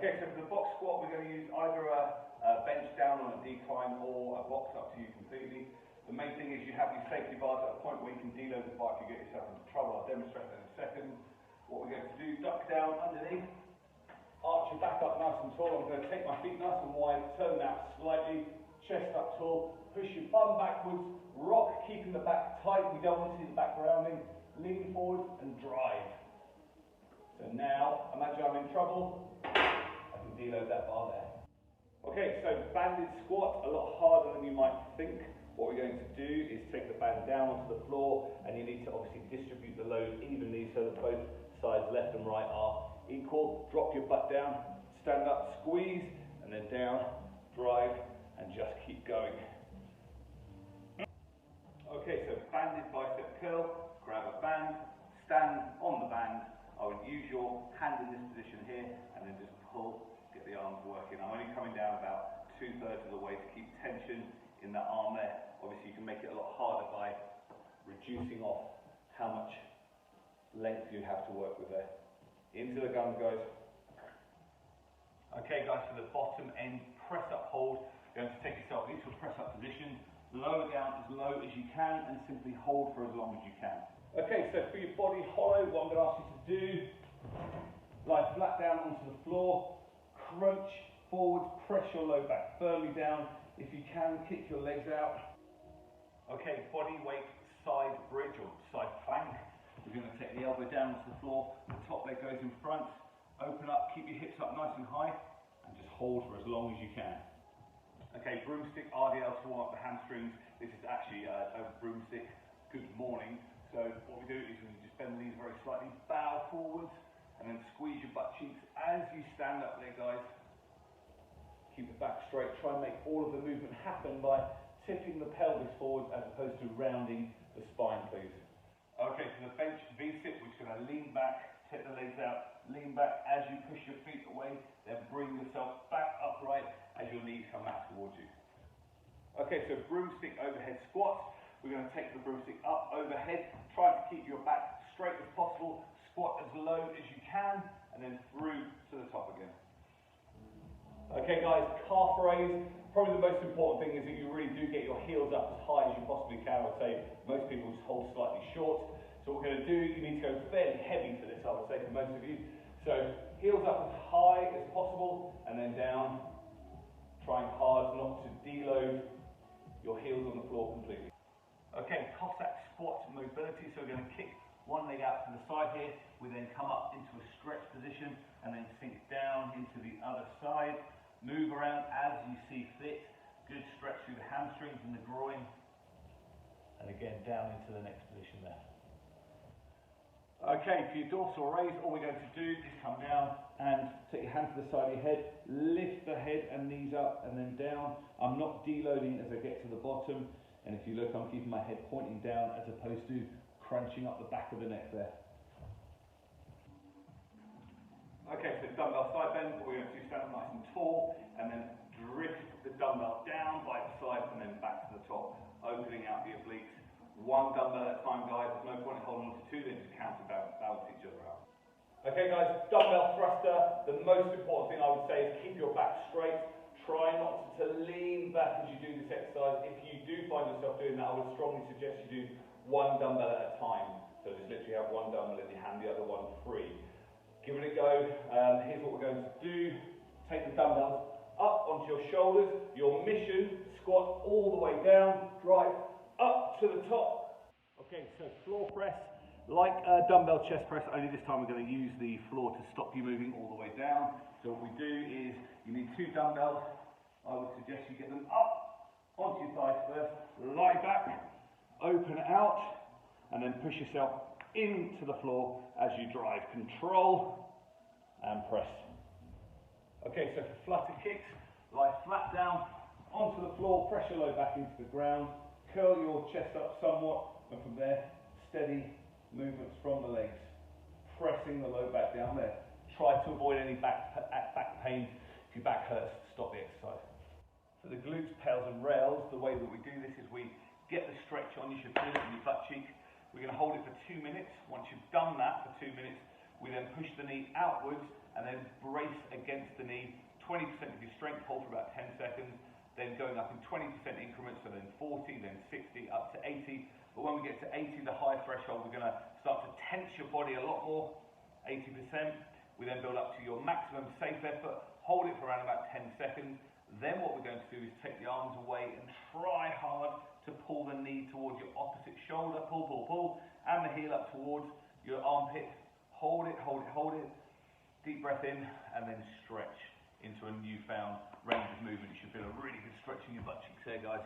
Okay, so for the box squat, we're going to use either a bench down on a decline or a box, up to you completely. The main thing is you have your safety bars at a point where you can deload the bike and get yourself into trouble. I'll demonstrate that in a second. What we're going to do, duck down underneath, arch your back up nice and tall. I'm going to take my feet nice and wide, turn them out slightly, chest up tall, push your bum backwards, rock, keeping the back tight. We don't want to see the back rounding. Lean forward and drive. So now, imagine I'm in trouble. I can deload that bar there. Okay, so banded squat, a lot harder than you might think. What we're going to do is take the band down onto the floor, and you need to obviously distribute the load evenly so that both sides, left and right, are equal. Drop your butt down, stand up, squeeze, and then down, drive, and just keep going. Okay, so banded bicep curl, grab a band, stand on the band. I would use your hand in this position here, and then just pull, get the arms working. I'm only coming down about 2/3 of the way to keep tension in that arm there. Obviously you can make it a lot harder by reducing off how much length you have to work with there. Into the guns, guys. Okay guys, for the bottom end press up hold, you're going to take yourself into a press up position, lower down as low as you can, and simply hold for as long as you can. Okay, so for your body hollow, what I'm going to ask you to do, lie flat down onto the floor, crunch forward, press your low back firmly down. If you can, kick your legs out. Okay, body weight side bridge or side plank. We're going to take the elbow down to the floor, the top leg goes in front, open up, keep your hips up nice and high, and just hold for as long as you can. Okay, broomstick RDL to warm up the hamstrings. This is actually a broomstick good morning. So what we do is we just bend the knees very slightly, bow forwards, and then squeeze your butt cheeks as you stand up there, guys. Keep the back straight. Try and make all of the movement happen by tipping the pelvis forward as opposed to rounding the spine, please. Okay, so the bench V-sit, we're just going to lean back, take the legs out, lean back as you push your feet away, then bring yourself back upright as your knees come out towards you. Okay, so broomstick overhead squats. We're going to take the broomstick up overhead, try to keep your back straight as possible, squat as low as you can, and then through to the top again. Okay guys, calf raise. Probably the most important thing is that you really do get your heels up as high as you possibly can. I would say most people just hold slightly short. So what we're going to do, you need to go fairly heavy for this, I would say, for most of you. So heels up as high as possible, and then down, trying hard not to deload your heels on the floor completely. Okay, Cossack squat mobility. So we're going to kick one leg out to the side here. We then come up into a stretch position, and then sink down into the other side. Move around as you see fit. Good stretch through the hamstrings and the groin. And again, down into the next position there. Okay, for your dorsal raise, all we're going to do is come down and take your hand to the side of your head, lift the head and knees up and then down. I'm not deloading as I get to the bottom. And if you look, I'm keeping my head pointing down as opposed to crunching up the back of the neck there. Okay, so dumbbell side bend, what we're going to do, stand up nice and tall, and then drift the dumbbell down by the side and then back to the top, opening out the obliques. One dumbbell at a time, guys. There's no point in holding on to two, then just counterbalance each other out. Okay, guys, dumbbell thruster. The most important thing I would say is keep your back straight. Try not to lean back as you do this exercise. If you do find yourself doing that, I would strongly suggest you do one dumbbell at a time. So just literally have one dumbbell in your hand, the other one free. Give it a go. Here's what we're going to do. Take the dumbbells up onto your shoulders. Your mission, squat all the way down, drive up to the top. Okay, so floor press, like a dumbbell chest press, only this time we're going to use the floor to stop you moving all the way down. So what we do is, you need two dumbbells. I would suggest you get them up onto your thighs first, lie back, open out, and then push yourself into the floor as you drive. Control and press. Okay, so for flutter kicks, lie flat down onto the floor, press your low back into the ground, curl your chest up somewhat, and from there, steady movements from the legs, pressing the low back down there. Try to avoid any back pain. If your back hurts, stop the exercise. For the glutes, pals and rails, the way that we do this is we get the stretch on your shin and your butt cheek. We're going to hold it for 2 minutes. Once you've done that for 2 minutes, we then push the knee outwards and then brace against the knee, 20% of your strength, hold for about 10 seconds, then going up in 20% increments, so then 40, then 60, up to 80. But when we get to 80, the high threshold, we're going to start to tense your body a lot more, 80%. We then build up to your maximum safe effort, hold it for around about 10 seconds. Then what we're going to do is take the arms away and try hard to pull the knee towards your opposite shoulder, pull, pull, pull, and the heel up towards your armpit. Hold it, hold it, hold it. Deep breath in, and then stretch into a newfound range of movement. You should feel a really good stretch in your butt cheeks there, guys.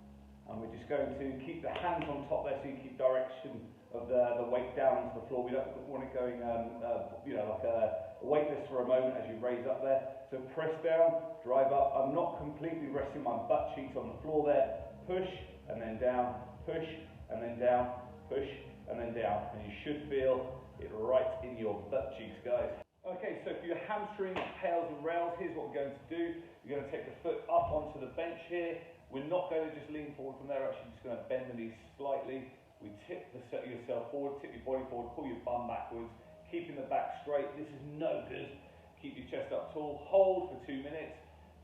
And we're just going to keep the hands on top there, so you keep direction of the weight down into the floor. We don't want it going, like a weightless for a moment as you raise up there. So press down, drive up. I'm not completely resting my butt cheeks on the floor there. Push, and then down, push, and then down, push, and then down. And you should feel it right in your butt cheeks, guys. Okay, so for your hamstring, tails and rails, here's what we're going to do. You're going to take the foot up onto the bench here. We're not going to just lean forward from there, actually just going to bend the knees slightly. We tip yourself forward, tip your body forward, pull your bum backwards, keeping the back straight. This is no good. Keep your chest up tall, hold for 2 minutes.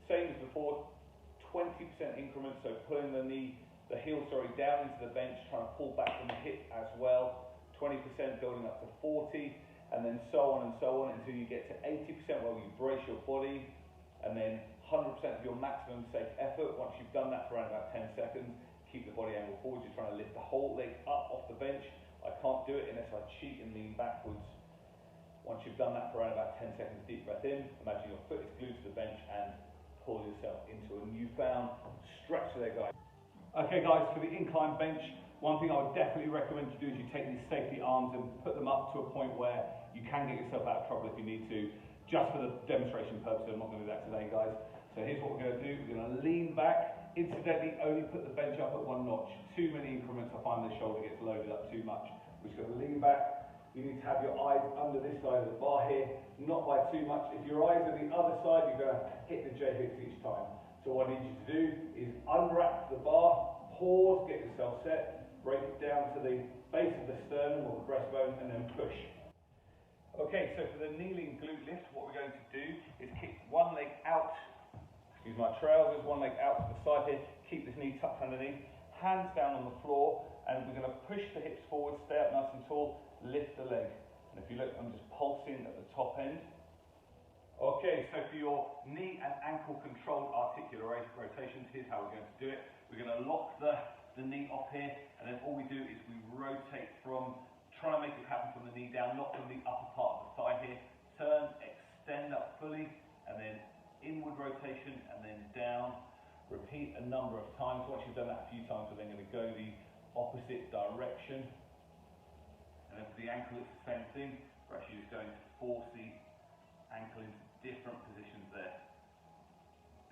Same as before, 20% increments, so pulling the heel down into the bench, trying to pull back from the hip as well. 20% building up to 40, and then so on until you get to 80% where you brace your body, and then 100% of your maximum safe effort. Once you've done that for around about 10 seconds, keep the body angle forward. You're trying to lift the whole leg up off the bench. I can't do it unless I cheat and lean backwards. Once you've done that for around about 10 seconds, deep breath in. Imagine your foot is glued to the bench and pull yourself into a newfound stretch there, guys. Okay, guys, for the incline bench, one thing I would definitely recommend to do is you take these safety arms and put them up to a point where you can get yourself out of trouble if you need to. Just for the demonstration purpose, I'm not going to do that today, guys. So here's what we're going to do. We're going to lean back. Incidentally, only put the bench up at 1 notch. Too many increments, I find the shoulder gets loaded up too much. We're just going to lean back. You need to have your eyes under this side of the bar here, not by too much. If your eyes are the other side, you're going to hit the J hooks each time. So what I need you to do is unwrap the bar, pause, get yourself set, break it down to the base of the sternum or the breastbone, and then push. Okay, so for the kneeling glute lift, what we're going to do is kick one leg out, use my trousers, one leg out to the side here, keep this knee tucked underneath, hands down on the floor, and we're going to push the hips forward, stay up nice and tall, lift the leg. And if you look, I'm just pulsing at the top end. Okay, so for your knee and ankle controlled articular rotations, here's how we're going to do it. We're going to lock the knee off here, and then all we do is we rotate from, try and make it happen from the knee down, not from the upper part of the thigh here. Turn, extend up fully, and then inward rotation, and then down. Repeat a number of times. Once you've done that a few times, we're then going to go the opposite direction. And then for the ankle, it's the same thing. We're actually just going to force the ankle into different positions there.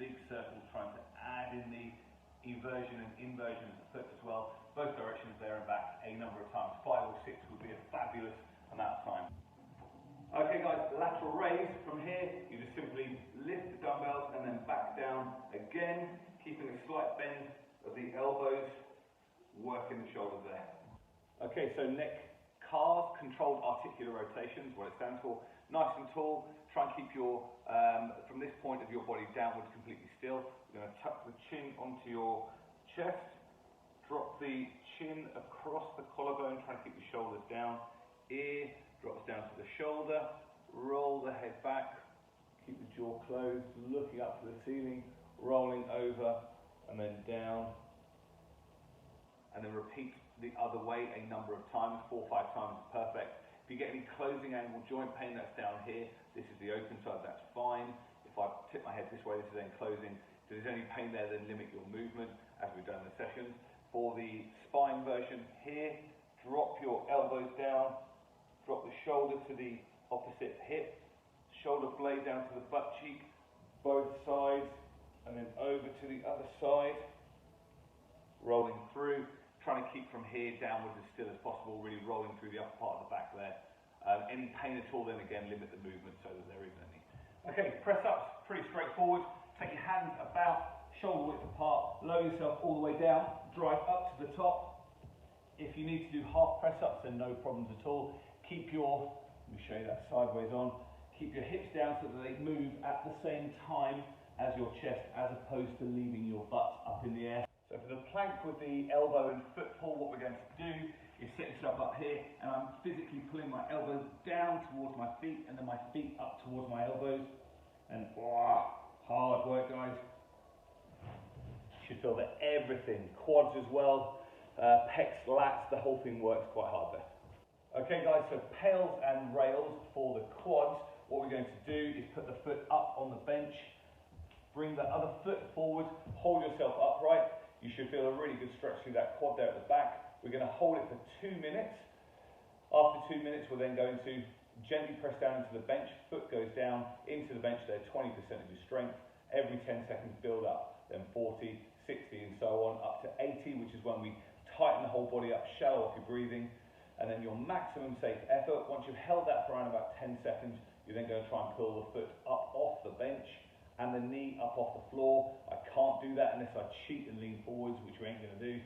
Big circles, trying to add in the eversion and inversion of the foot as well. Both directions there and back a number of times. 5 or 6 would be a fabulous amount of time. Okay, guys, lateral raise. From here, you just simply lift the dumbbells and then back down again, keeping a slight bend of the elbows, working the shoulders there. Okay, so neck, calves, controlled articular rotations, what it stands for. Nice and tall. Try and keep your, from this point of your body downwards completely still. You're going to tuck the chin onto your chest, drop the chin across the collarbone, try and keep the shoulders down. Ear drops down to the shoulder, roll the head back, keep the jaw closed, looking up to the ceiling, rolling over and then down. And then repeat the other way a number of times, 4 or 5 times is perfect. If you get any closing angle joint pain, that's down here. This is the open side, that's fine. If I tip my head this way, this is then closing. If there's any pain there, then limit your movement, as we've done in the sessions. For the spine version here, drop your elbows down, drop the shoulder to the opposite hip, shoulder blade down to the butt cheek, both sides, and then over to the other side, rolling through. Trying to keep from here downwards as still as possible, really rolling through the upper part of the back there. Any pain at all, then again, limit the movement so that there isn't any. Okay, press ups, pretty straightforward. Take your hands about shoulder width apart, lower yourself all the way down, drive up to the top. If you need to do half press ups, then no problems at all. Keep your, let me show you that sideways on, Keep your hips down so that they move at the same time as your chest, as opposed to leaving your butt up in the air. So for the plank with the elbow and foot pull, what we're going to do is set yourself up here, and I'm physically pulling my elbows down towards my feet, and then my feet up towards my elbows. And hard work, guys. You should feel that everything, quads as well, pecs, lats, the whole thing works quite hard there. Okay guys, so pails and rails for the quads. What we're going to do is put the foot up on the bench, bring the other foot forward, hold yourself upright. You should feel a really good stretch through that quad there at the back. We're going to hold it for 2 minutes. After 2 minutes, we're then going to gently press down into the bench. Foot goes down into the bench there, 20% of your strength. Every 10 seconds build up, then 40, 60 and so on, up to 80, which is when we tighten the whole body up, shallow off your breathing. And then your maximum safe effort, once you've held that for around about 10 seconds, you're then going to try and pull the foot up off the bench and the knee up off the floor. I can't do that unless I cheat and lean forwards, which we ain't going to do.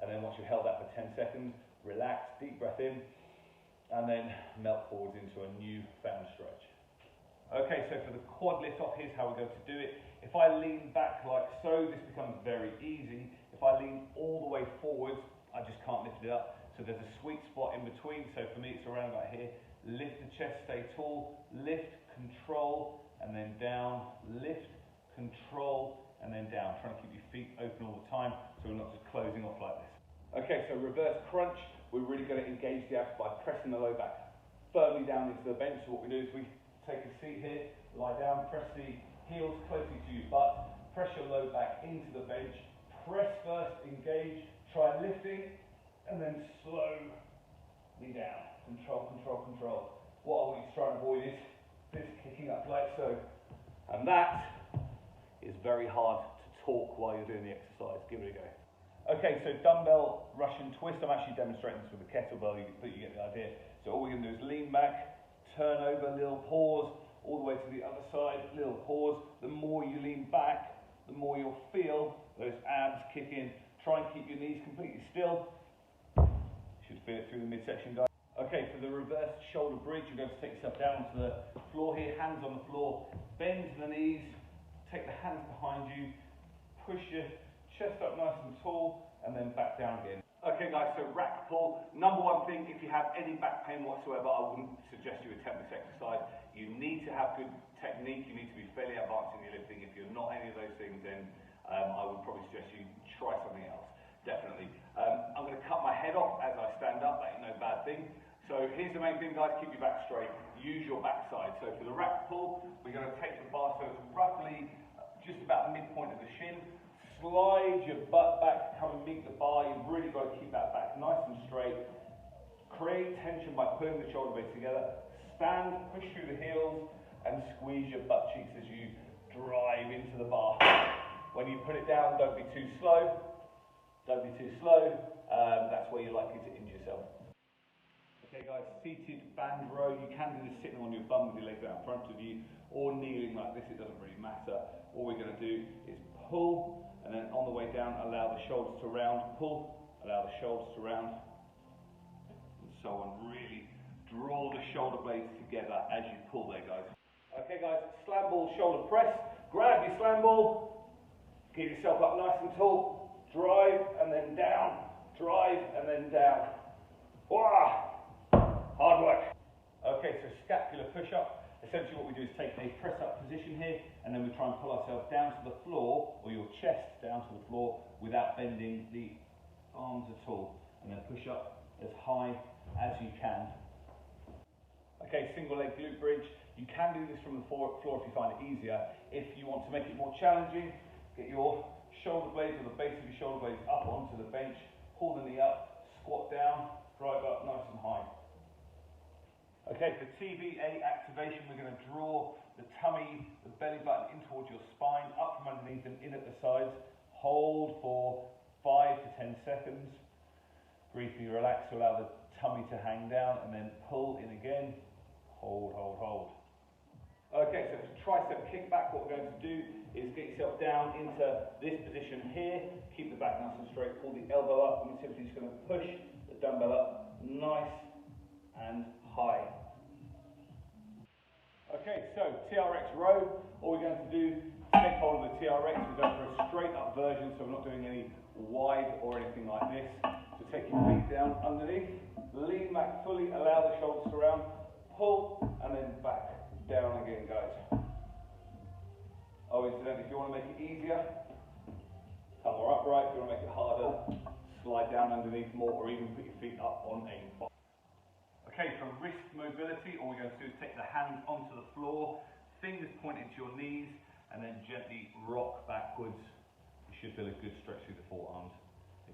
And then once you've held that for 10 seconds, relax, deep breath in, and then melt forwards into a new found stretch. Okay, so for the quad lift off, here's how we're going to do it. If I lean back like so, this becomes very easy. If I lean all the way forwards, I just can't lift it up. So there's a sweet spot in between. So for me, it's around about here. Lift the chest, stay tall, lift, control, and then down, lift, control, and then down. Trying to keep your feet open all the time so we're not just closing off like this. Okay, so reverse crunch. We're really going to engage the abs by pressing the low back firmly down into the bench. So what we do is we take a seat here, lie down, press the heels closely to your butt, press your low back into the bench, press first, engage, try lifting, and then slowly down. Control, control, control. What I want you to try and avoid is this kicking up like so. And that is very hard to talk while you're doing the exercise. Give it a go. Okay, so dumbbell Russian twist. I'm actually demonstrating this with a kettlebell, but you get the idea. So all we're going to do is lean back, turn over, little pause, all the way to the other side, little pause. The more you lean back, the more you'll feel those abs kick in. Try and keep your knees completely still. Should feel it through the midsection, guys. Okay, for the reverse shoulder bridge, you're going to take yourself down to the floor here, hands on the floor, bend the knees, take the hands behind you, push your chest up nice and tall, and then back down again. Okay guys, so rack pull. Number one thing, if you have any back pain whatsoever, I wouldn't suggest you attempt this exercise. You need to have good technique, you need to be fairly advanced in your lifting. If you're not any of those things, then I would probably suggest you try something else. Definitely. I'm going to cut my head off as I stand up, that ain't no bad thing. So here's the main thing guys, keep your back straight, use your backside. So for the rack pull, we're going to take the bar so it's roughly just about the midpoint of the shin. Slide your butt back, come and meet the bar. You've really got to keep that back nice and straight. Create tension by pulling the shoulder blades together. Stand, push through the heels, and squeeze your butt cheeks as you drive into the bar. When you put it down, don't be too slow. Don't be too slow, that's where you're likely to injure yourself. Okay guys, seated band row, you can do this sitting on your bum with your legs out in front of you, or kneeling like this, it doesn't really matter. All we're going to do is pull, and then on the way down, allow the shoulders to round, pull, allow the shoulders to round, and so on. Really draw the shoulder blades together as you pull there guys. Okay guys, slam ball shoulder press, grab your slam ball, get yourself up nice and tall, drive and then down, drive and then down. Wah! Hard work. Okay, so scapular push-up. Essentially what we do is take a press-up position here, and then we try and pull ourselves down to the floor, or your chest down to the floor, without bending the arms at all. And then push up as high as you can. Okay, single leg glute bridge. You can do this from the floor if you find it easier. If you want to make it more challenging, get your shoulder blades or the base of your shoulder blades up onto the bench, pull the knee up, squat down, drive up nice and high. Okay, for TVA activation, we're going to draw the tummy, the belly button in towards your spine, up from underneath and in at the sides. Hold for 5 to 10 seconds. Briefly relax to allow the tummy to hang down, and then pull in again. Hold, hold, hold. Okay, so for tricep kickback, what we're going to do is get yourself down into this position here. Keep the back nice and straight. Pull the elbow up, and we're simply just going to push the dumbbell up nice and high. TRX row, all we're going to do is take hold of the TRX. We're going for a straight up version, so we're not doing any wide or anything like this. So take your feet down underneath, lean back fully, allow the shoulders to round, pull, and then back down again, guys. Oh, incidentally, if you want to make it easier, come more upright. If you want to make it harder, slide down underneath more, or even put your feet up on a box. Okay, for wrist mobility, all we're going to do is take the hands onto the floor, fingers pointed to your knees, and then gently rock backwards. You should feel a good stretch through the forearms.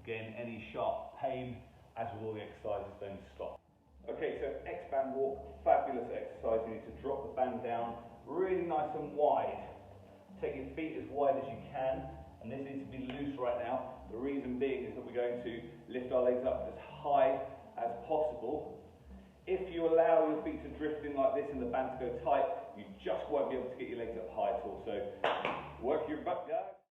Again, any sharp pain, as with all the exercises, then stop. Okay, so X-band walk, fabulous exercise. You need to drop the band down really nice and wide. Take your feet as wide as you can, and this needs to be loose right now. The reason being is that we're going to lift our legs up as high as possible. If you allow your feet to drift in like this and the band to go tight, you just won't be able to get your legs up high at all. So work your butt, guys.